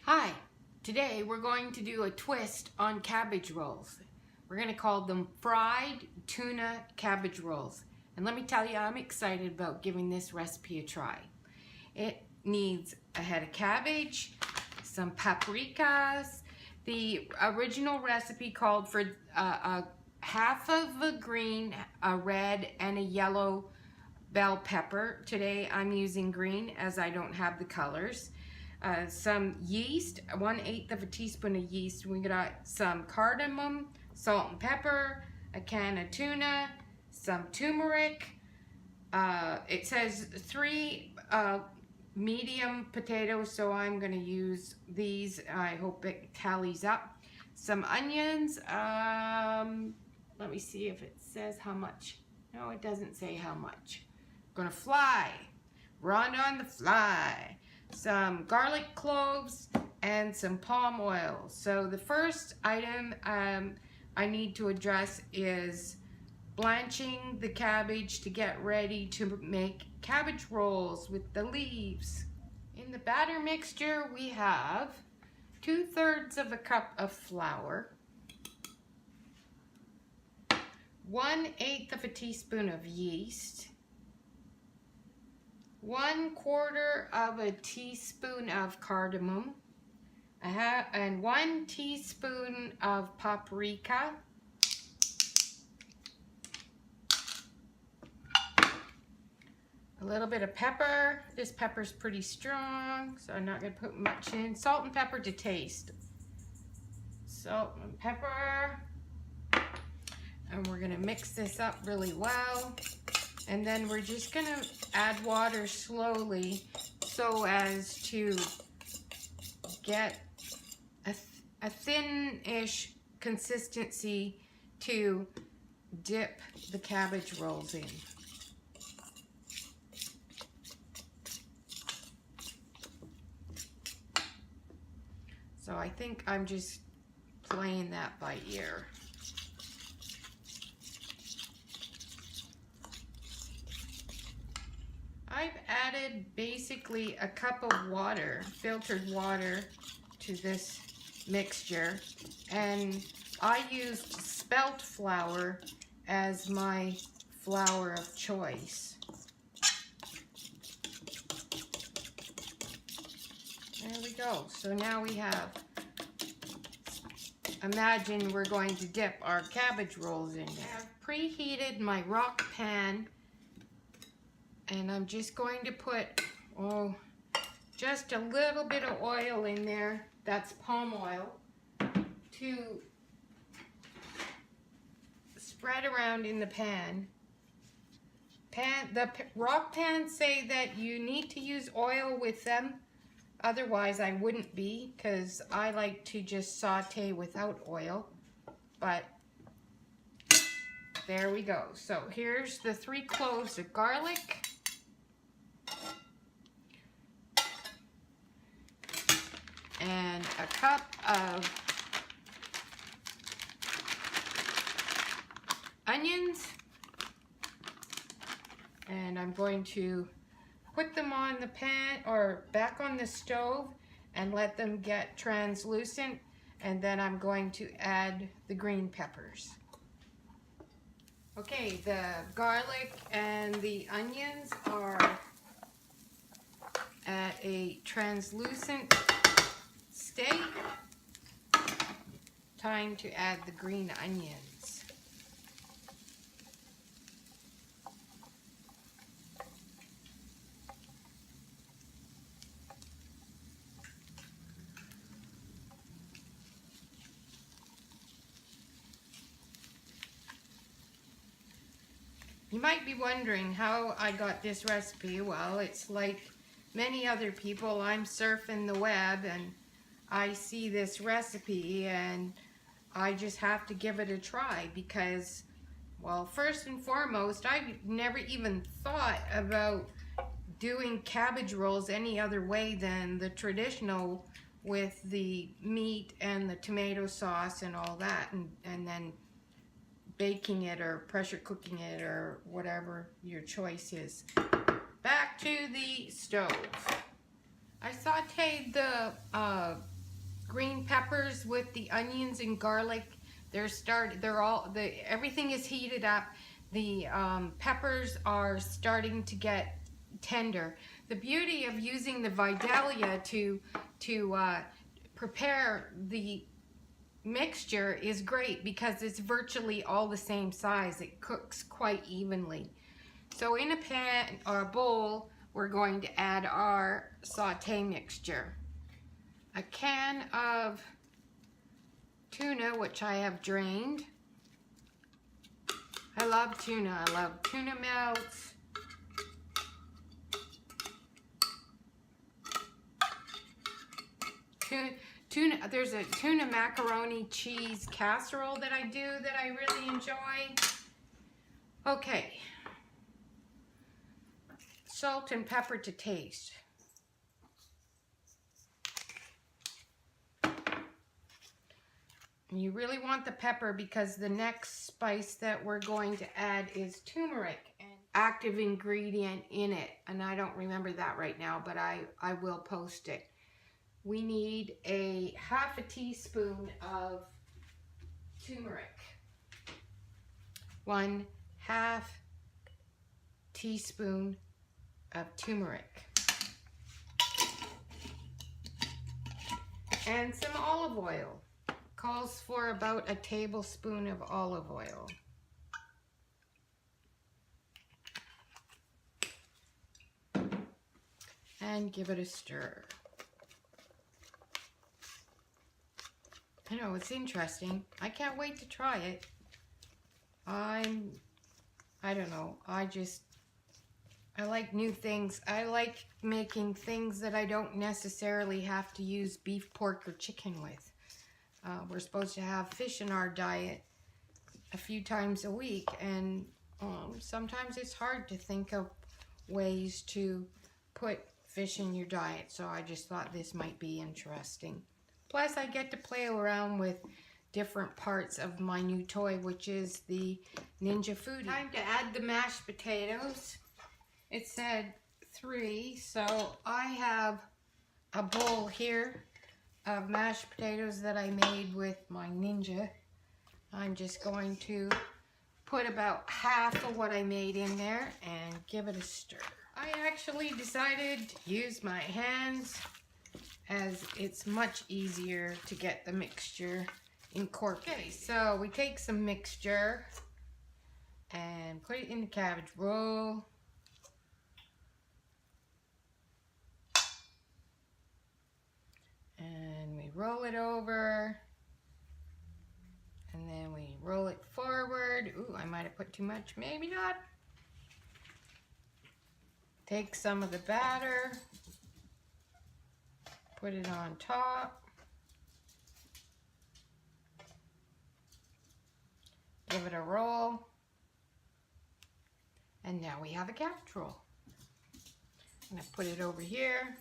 Hi, today we're going to do a twist on cabbage rolls. We're going to call them fried tuna cabbage rolls. And let me tell you, I'm excited about giving this recipe a try. It needs a head of cabbage, some paprikas. The original recipe called for a half of a green, a red, and a yellow bell pepper. Today I'm using green as I don't have the colors. Some yeast, 1/8 of a teaspoon of yeast. We got some cardamom, salt and pepper, a can of tuna, some turmeric. It says 3 medium potatoes, so I'm going to use these. I hope it tallies up. Some onions. Let me see if it says how much. No, it doesn't say how much. Gonna fly. Ronda on the fly. Some garlic cloves and some palm oil. So the first item I need to address is blanching the cabbage to get ready to make cabbage rolls with the leaves. In the batter mixture we have 2/3 of a cup of flour, 1/8 of a teaspoon of yeast, 1/4 of a teaspoon of cardamom, and 1 teaspoon of paprika, a little bit of pepper. This pepper's pretty strong, so I'm not going to put much in. Salt and pepper to taste. Salt and pepper. And we're going to mix this up really well. And then we're just going to add water slowly so as to get a thin-ish consistency to dip the cabbage rolls in. So I think I'm just playing that by ear. I've added basically a cup of water, filtered water, to this mixture, and I used spelt flour as my flour of choice. There we go. So now we have, imagine we're going to dip our cabbage rolls in there. I've preheated my rock pan, and I'm just going to put, just a little bit of oil in there. That's palm oil, to spread around in the pan. The rock pans say that you need to use oil with them. Otherwise, I wouldn't be, because I like to just saute without oil. But there we go. So here's the 3 cloves of garlic. And a cup of onions. And I'm going to put them on the pan or back on the stove and let them get translucent. And then I'm going to add the green peppers. Okay, the garlic and the onions are at a translucent state. Time to add the green onions. You might be wondering how I got this recipe. Well, it's like many other people. I'm surfing the web and I see this recipe and I just have to give it a try because, well, first and foremost, I never even thought about doing cabbage rolls any other way than the traditional with the meat and the tomato sauce and all that, and then baking it or pressure cooking it or whatever your choice is. Back to the stove. I sauteed the green peppers with the onions and garlic. Everything is heated up. The peppers are starting to get tender. The beauty of using the Vidalia to prepare the mixture is great because it's virtually all the same size. It cooks quite evenly. So in a pan or a bowl, we're going to add our saute mixture. A can of tuna, which I have drained. I love tuna. I love tuna melts. Tuna, there's a tuna macaroni cheese casserole that I do that I really enjoy. Okay. Salt and pepper to taste. You really want the pepper because the next spice that we're going to add is turmeric, an active ingredient in it. And I don't remember that right now, but I will post it. We need a half a teaspoon of turmeric. 1/2 teaspoon of turmeric. And some olive oil. Calls for about a tablespoon of olive oil. And give it a stir. I know, it's interesting. I can't wait to try it. I don't know. I like new things. I like making things that I don't necessarily have to use beef, pork, or chicken with. We're supposed to have fish in our diet a few times a week, and sometimes it's hard to think of ways to put fish in your diet, so I just thought this might be interesting. Plus, I get to play around with different parts of my new toy, which is the Ninja Foodie. Time to add the mashed potatoes. It said 3, so I have a bowl here of mashed potatoes that I made with my Ninja. I'm just going to put about half of what I made in there and give it a stir. I actually decided to use my hands as it's much easier to get the mixture incorporated. Okay, so we take some mixture and put it in the cabbage roll. And we roll it over, and then we roll it forward. Ooh, I might have put too much, maybe not. Take some of the batter, put it on top, give it a roll, and now we have a cabbage roll. I'm gonna put it over here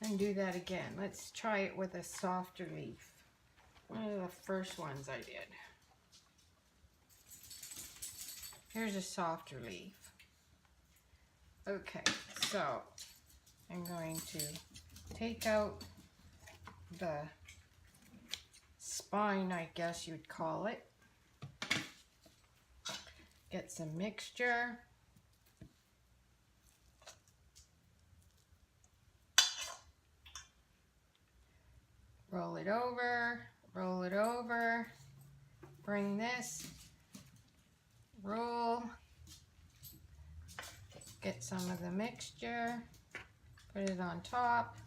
and do that again. Let's try it with a softer leaf. One of the first ones I did. Here's a softer leaf. Okay, so I'm going to take out the spine, I guess you'd call it. Get some mixture. Roll it over, bring this, roll, get some of the mixture, put it on top,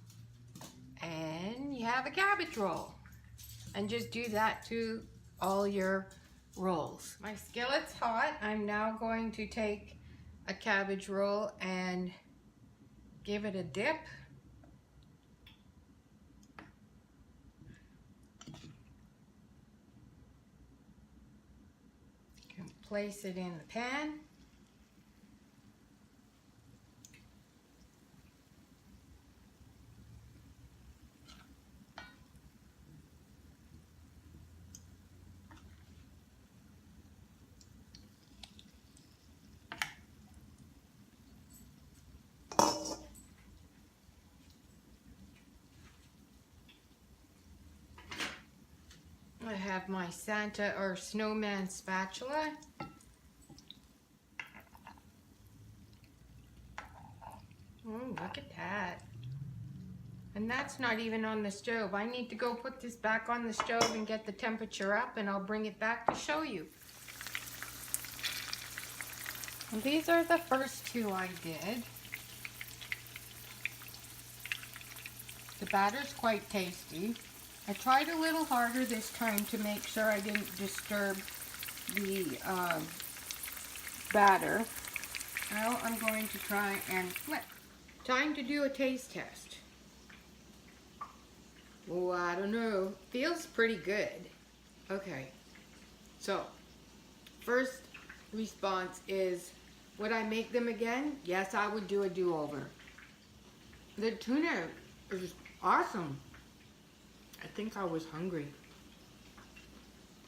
and you have a cabbage roll. And just do that to all your rolls. My skillet's hot. I'm now going to take a cabbage roll and give it a dip. Place it in the pan. have my Santa or snowman spatula. Oh, look at that. And that's not even on the stove. I need to go put this back on the stove and get the temperature up, and I'll bring it back to show you. And these are the first two I did. The batter's quite tasty. I tried a little harder this time to make sure I didn't disturb the batter. Now I'm going to try and flip. Time to do a taste test. Oh, I don't know. Feels pretty good. Okay. So, first response is, would I make them again? Yes, I would do a do-over. The tuna is awesome. I think I was hungry.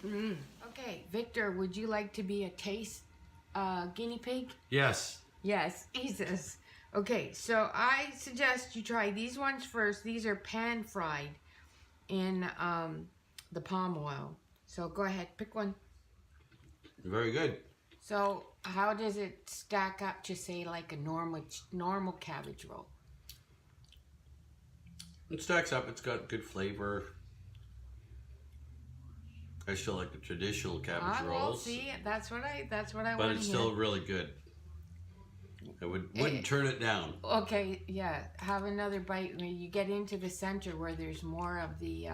Okay, Victor, would you like to be a taste guinea pig? Yes. Yes, he says. Okay, so I suggest you try these ones first. These are pan-fried in the palm oil. So go ahead, pick one. Very good. So how does it stack up to, say, like a normal cabbage roll? It stacks up. It's got good flavor. I still like the traditional cabbage rolls. Well, see, that's what I But want to hear. it's still really good. I wouldn't turn it down. Okay, yeah. Have another bite when you get into the center where there's more of the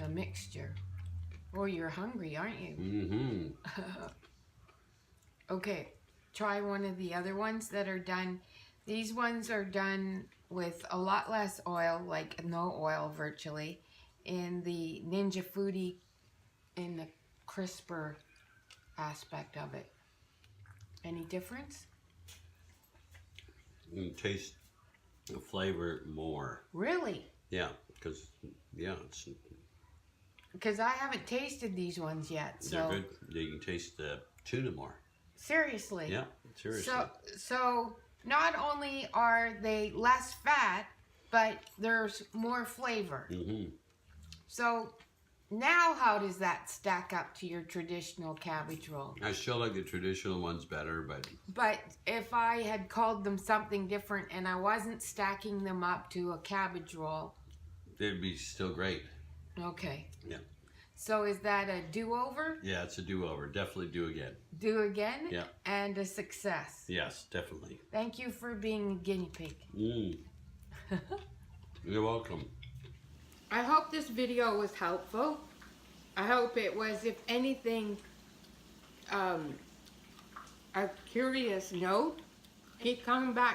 mixture. Oh, you're hungry, aren't you? Mm-hmm. Okay, try one of the other ones that are done. These ones are done with a lot less oil, like no oil virtually, in the Ninja Foodie, in the crisper aspect of it. Any difference? You can taste the flavor more. Really? Yeah, because it's Because I haven't tasted these ones yet, so. they're good. You can taste the tuna more. Seriously? Yeah, seriously. So not only are they less fat, but there's more flavor. Mm-hmm. So now how does that stack up to your traditional cabbage roll? I still like the traditional ones better, but... But if I had called them something different and I wasn't stacking them up to a cabbage roll... they'd be still great. Okay. Yeah. So is that a do-over? Yeah, it's a do-over. Definitely do again. Do again? Yeah. And a success. Yes, definitely. Thank you for being a guinea pig. You're welcome. I hope this video was helpful. I hope it was, if anything, a curious note. Keep coming back.